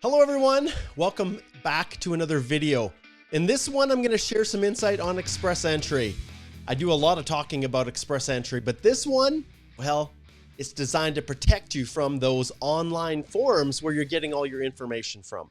Hello everyone, welcome back to another video. In this one, I'm going to share some insight on Express Entry. I do a lot of talking about Express Entry, but this one, well, it's designed to protect you from those online forums where you're getting all your information from.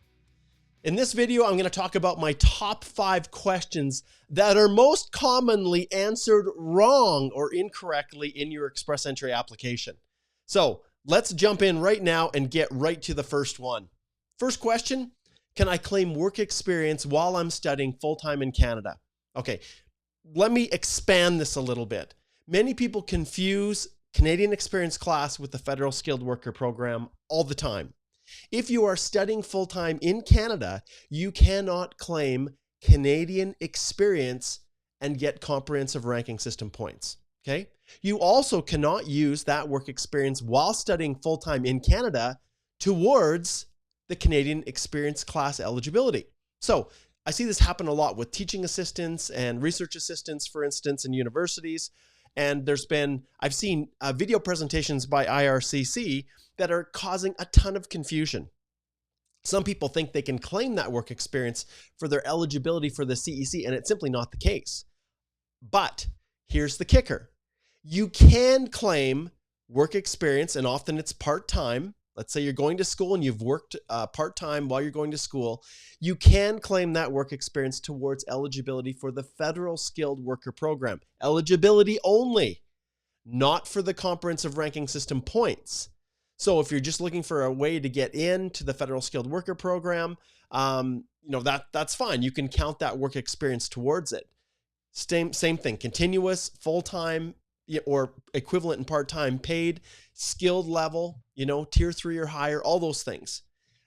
In this video, I'm going to talk about my top 5 questions that are most commonly answered wrong or incorrectly in your Express Entry application. So let's jump in right now and get right to the first one. First question, can I claim work experience while I'm studying full-time in Canada? Okay, let me expand this a little bit. Many people confuse Canadian Experience class with the Federal Skilled Worker Program all the time. If you are studying full-time in Canada, you cannot claim Canadian Experience and get comprehensive ranking system points, okay? You also cannot use that work experience while studying full-time in Canada towards the Canadian Experience class eligibility. So I see this happen a lot with teaching assistants and research assistants, for instance, in universities. And I've seen video presentations by IRCC that are causing a ton of confusion. Some people think they can claim that work experience for their eligibility for the CEC, and it's simply not the case. But here's the kicker. You can claim work experience, and often it's part-time. Let's say you're going to school and you've worked part-time while you're going to school. You can claim that work experience towards eligibility for the Federal Skilled Worker Program. Eligibility only, not for the comprehensive ranking system points. So if you're just looking for a way to get into the Federal Skilled Worker Program, that's fine. You can count that work experience towards it. Same thing, continuous, full-time, or equivalent and part-time paid, skilled level, tier 3 or higher, all those things.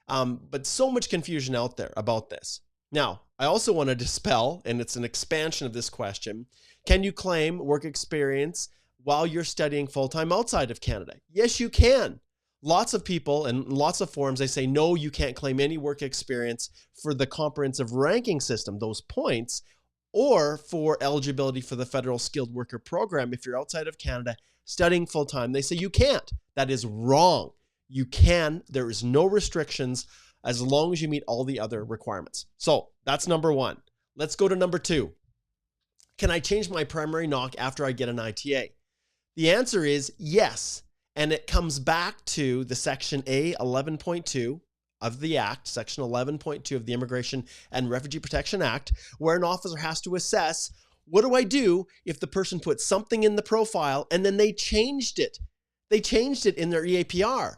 But so much confusion out there about this. Now, I also want to dispel, and it's an expansion of this question, can you claim work experience while you're studying full-time outside of Canada? Yes, you can. Lots of people and lots of forums, they say, no, you can't claim any work experience for the comprehensive ranking system, those points, or for eligibility for the Federal Skilled Worker Program if you're outside of Canada studying full-time. They say you can't. That is wrong. You can. There is no restrictions as long as you meet all the other requirements. So that's number 1. Let's go to number 2. Can I change my primary NOC after I get an ITA? The answer is yes. And it comes back to the Section A 11.2 of the Act, Section 11.2 of the Immigration and Refugee Protection Act, where an officer has to assess, what do I do if the person put something in the profile and then they changed it? They changed it in their EAPR.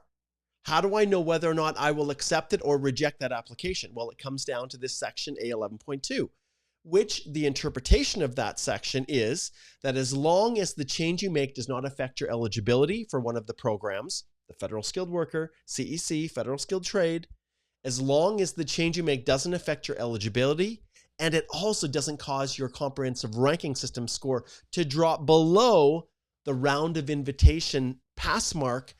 How do I know whether or not I will accept it or reject that application? Well, it comes down to this Section A 11.2, which the interpretation of that section is that as long as the change you make does not affect your eligibility for one of the programs, the Federal Skilled Worker, CEC, Federal Skilled Trade, as long as the change you make doesn't affect your eligibility, and it also doesn't cause your comprehensive ranking system score to drop below the round of invitation pass mark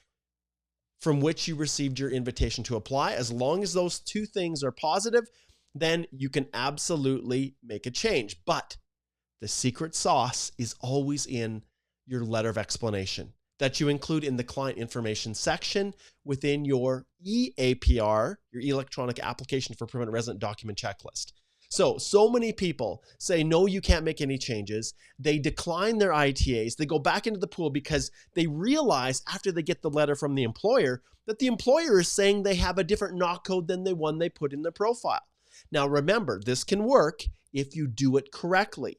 from which you received your invitation to apply, as long as those two things are positive, then you can absolutely make a change. But the secret sauce is always in your letter of explanation that you include in the client information section within your EAPR, your Electronic Application for Permanent Resident Document Checklist. So many people say, no, you can't make any changes. They decline their ITAs. They go back into the pool because they realize after they get the letter from the employer that the employer is saying they have a different NOC code than the one they put in their profile. Now, remember, this can work if you do it correctly.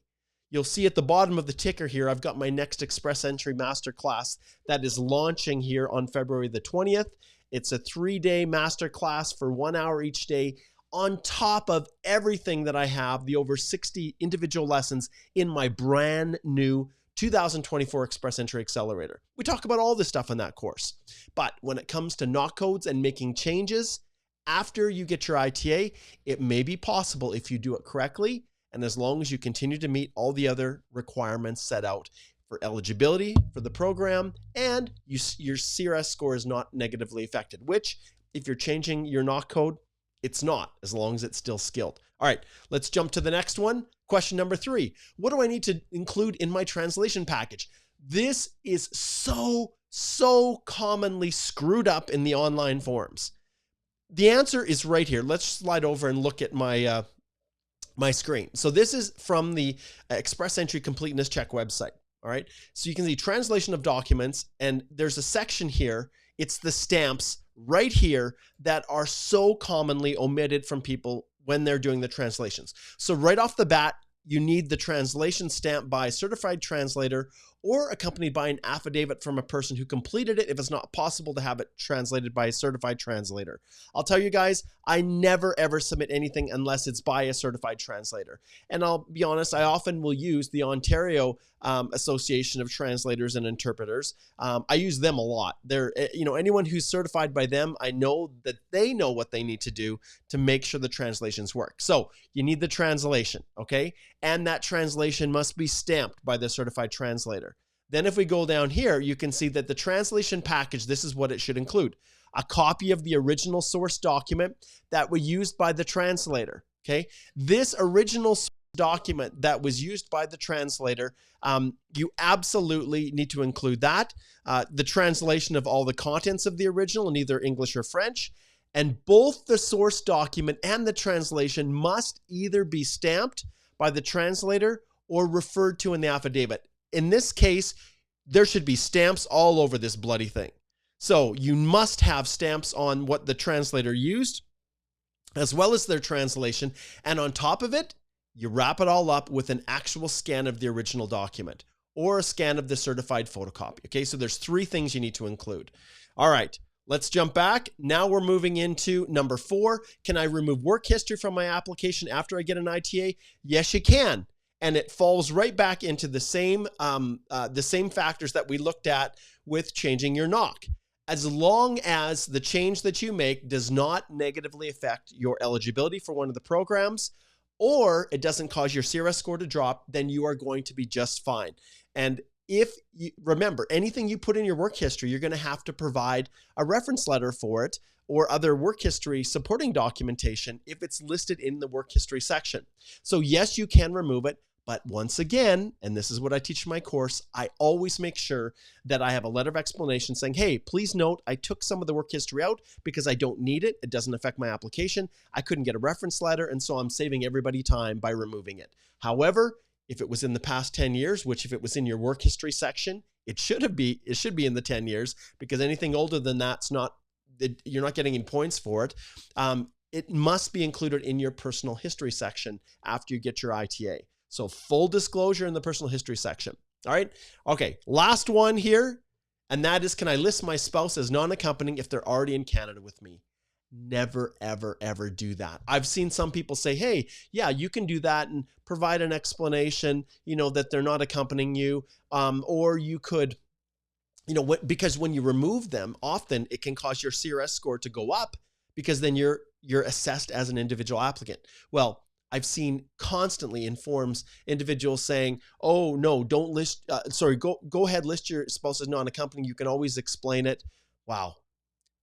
You'll see at the bottom of the ticker here, I've got my next Express Entry Masterclass that is launching here on February the 20th. It's a 3-day masterclass for 1 hour each day on top of everything that I have, the over 60 individual lessons in my brand new 2024 Express Entry Accelerator. We talk about all this stuff in that course. But when it comes to NOC codes and making changes after you get your ITA, it may be possible if you do it correctly, and as long as you continue to meet all the other requirements set out for eligibility for the program, and your CRS score is not negatively affected, which if you're changing your NOC code, it's not, as long as it's still skilled. All right, let's jump to the next one. Question number 3. What do I need to include in my translation package? This is so commonly screwed up in the online forums. the answer is right here. Let's slide over and look at my my screen. So this is from the Express Entry Completeness Check website. All right. So you can see translation of documents, and there's a section here. It's the stamps right here that are so commonly omitted from people when they're doing the translations. So right off the bat, you need the translation stamp by a certified translator or accompanied by an affidavit from a person who completed it if it's not possible to have it translated by a certified translator. I'll tell you guys, I never ever submit anything unless it's by a certified translator. And I'll be honest, I often will use the Ontario Association of Translators and Interpreters. I use them a lot. They're, you know, anyone who's certified by them, I know that they know what they need to do to make sure the translations work. So you need the translation, okay? And that translation must be stamped by the certified translator. Then if we go down here, you can see that the translation package, this is what it should include: a copy of the original source document that was used by the translator, okay? This original document that was used by the translator, you absolutely need to include that. The translation of all the contents of the original in either English or French, and both the source document and the translation must either be stamped by the translator or referred to in the affidavit. In this case, there should be stamps all over this bloody thing. So you must have stamps on what the translator used, as well as their translation. And on top of it, you wrap it all up with an actual scan of the original document or a scan of the certified photocopy. Okay, so there's 3 things you need to include. All right, let's jump back. Now we're moving into number 4. Can I remove work history from my application after I get an ITA? Yes, you can. And it falls right back into the same factors that we looked at with changing your NOC. As long as the change that you make does not negatively affect your eligibility for one of the programs, or it doesn't cause your CRS score to drop, then you are going to be just fine. And if you remember, anything you put in your work history, you're going to have to provide a reference letter for it or other work history supporting documentation if it's listed in the work history section. So yes, you can remove it. But once again, and this is what I teach in my course, I always make sure that I have a letter of explanation saying, hey, please note, I took some of the work history out because I don't need it. It doesn't affect my application. I couldn't get a reference letter, and so I'm saving everybody time by removing it. However, if it was in the past 10 years, which if it was in your work history section, it should be in the 10 years, because anything older than that's not, you're not getting any points for it. It must be included in your personal history section after you get your ITA. So full disclosure in the personal history section. All right. Okay. Last one here. And that is, can I list my spouse as non-accompanying if they're already in Canada with me? Never, ever, ever do that. I've seen some people say, hey, yeah, you can do that and provide an explanation, you know, that they're not accompanying you. Or you could, you know, because when you remove them, often it can cause your CRS score to go up, because then you're assessed as an individual applicant. Well, I've seen constantly in forms individuals saying, oh no, don't list, go ahead, list your spouse as non-accompanying. You can always explain it. Wow.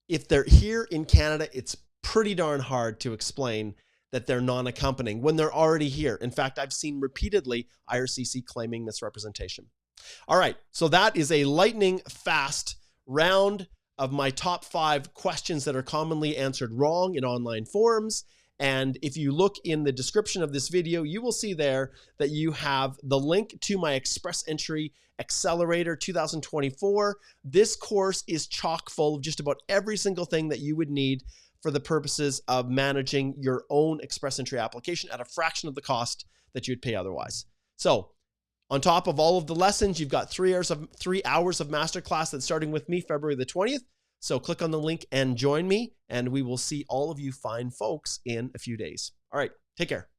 If they're here in Canada, it's pretty darn hard to explain that they're non-accompanying when they're already here. In fact, I've seen repeatedly IRCC claiming misrepresentation. All right, so that is a lightning fast round of my top 5 questions that are commonly answered wrong in online forums. And if you look in the description of this video, you will see there that you have the link to my Express Entry Accelerator 2024. This course is chock full of just about every single thing that you would need for the purposes of managing your own Express Entry application at a fraction of the cost that you'd pay otherwise. So on top of all of the lessons, you've got 3 hours of masterclass that's starting with me February the 20th. So click on the link and join me, and we will see all of you fine folks in a few days. All right, take care.